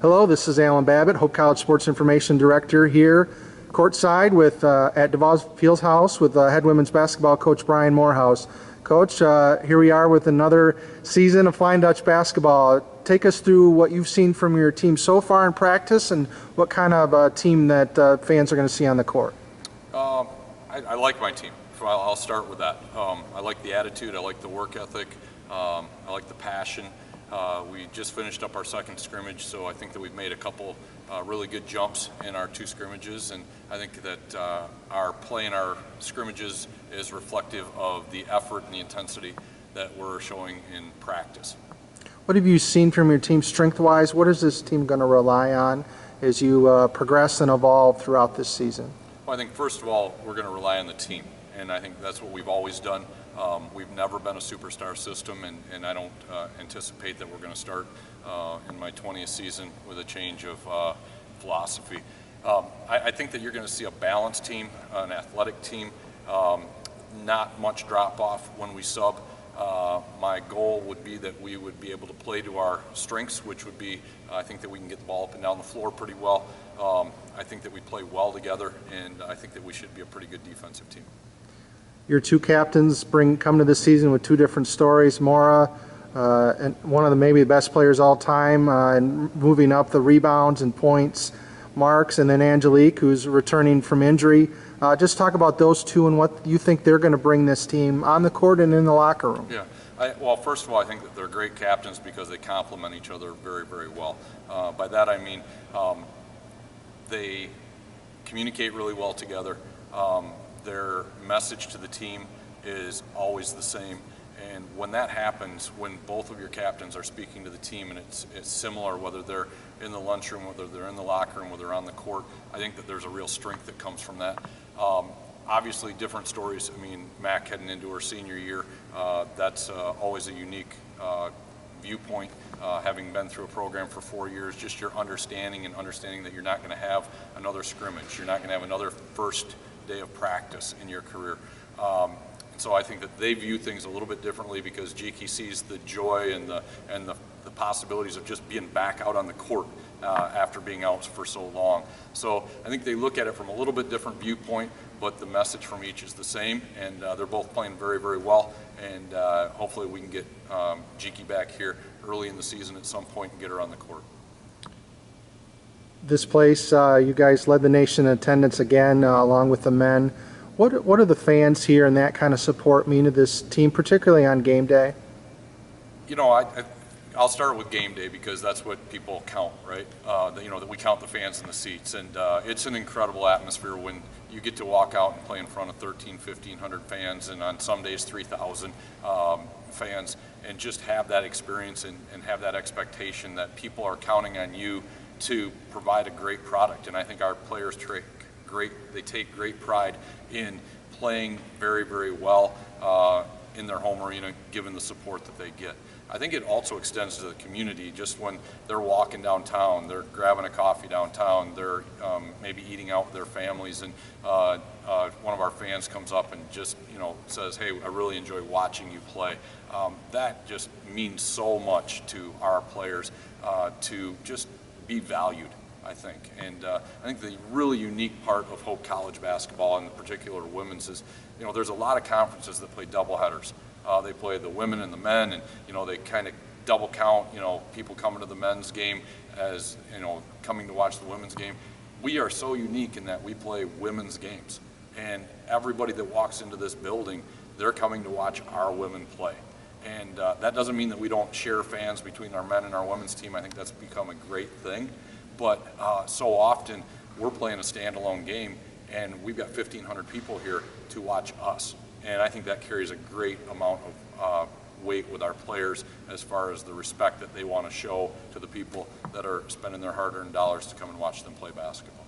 Hello, this is Alan Babbitt, Hope College Sports Information Director here, courtside with at DeVos Fieldhouse with head women's basketball coach Brian Morehouse. Coach, here we are with another season of Flying Dutch basketball. Take us through what you've seen from your team so far in practice and what kind of team that fans are going to see on the court. I like my team. I'll start with that. I like the attitude, I like the work ethic, I like the passion. We just finished up our second scrimmage, so I think that we've made a couple really good jumps in our two scrimmages, and I think that our play in our scrimmages is reflective of the effort and the intensity that we're showing in practice. What have you seen from your team strength-wise? What is this team going to rely on as you progress and evolve throughout this season? Well, I think first of all, we're going to rely on the team, and I think that's what we've always done. We've never been a superstar system, and I don't anticipate that we're going to start in my 20th season with a change of philosophy. I think that you're going to see a balanced team, an athletic team, not much drop-off when we sub. My goal would be that we would be able to play to our strengths, which would be, I think that we can get the ball up and down the floor pretty well. I think that we play well together, and I think that we should be a pretty good defensive team. Your two captains come to this season with two different stories. Maura, and one of the maybe the best players all time, and moving up the rebounds and points. Marks, and then Angelique, who's returning from injury. Just talk about those two and what you think they're going to bring this team on the court and in the locker room. Yeah. Well, first of all, I think that they're great captains because they complement each other very, very well. By that I mean they communicate really well together. Their message to the team is always the same, and when that happens, when both of your captains are speaking to the team and it's similar, whether they're in the lunchroom, whether they're in the locker room, whether they're on the court, I think that there's a real strength that comes from that. Obviously different stories. I mean, Mac heading into her senior year, that's always a unique viewpoint, having been through a program for 4 years, just your understanding that you're not going to have another scrimmage, you're not going to have another first day of practice in your career. So I think that they view things a little bit differently because Jiki sees the joy and the possibilities of just being back out on the court after being out for so long. So I think they look at it from a little bit different viewpoint, but the message from each is the same, and they're both playing very, very well, and hopefully we can get Jiki back here early in the season at some point and get her on the court. This place, you guys led the nation in attendance again, along with the men. What do the fans here and that kind of support mean to this team, particularly on game day? You know, I'll start with game day because that's what people count, right? You know, that we count the fans in the seats, and it's an incredible atmosphere when you get to walk out and play in front of 1,500 fans, and on some days 3,000 fans, and just have that experience and have that expectation that people are counting on you to provide a great product. And I think our players take great pride in playing very, very well in their home arena, given the support that they get. I think it also extends to the community. Just when they're walking downtown, they're grabbing a coffee downtown, they're maybe eating out with their families, and one of our fans comes up and just says, "Hey, I really enjoy watching you play." That just means so much to our players to just be valued, I think. And I think the really unique part of Hope College basketball, and in particular women's, is there's a lot of conferences that play doubleheaders. They play the women and the men, and they kind of double count people coming to the men's game as coming to watch the women's game. We are so unique in that we play women's games, and everybody that walks into this building, they're coming to watch our women play. And that doesn't mean that we don't share fans between our men and our women's team. I think that's become a great thing. But so often we're playing a standalone game, and we've got 1,500 people here to watch us. And I think that carries a great amount of weight with our players as far as the respect that they want to show to the people that are spending their hard-earned dollars to come and watch them play basketball.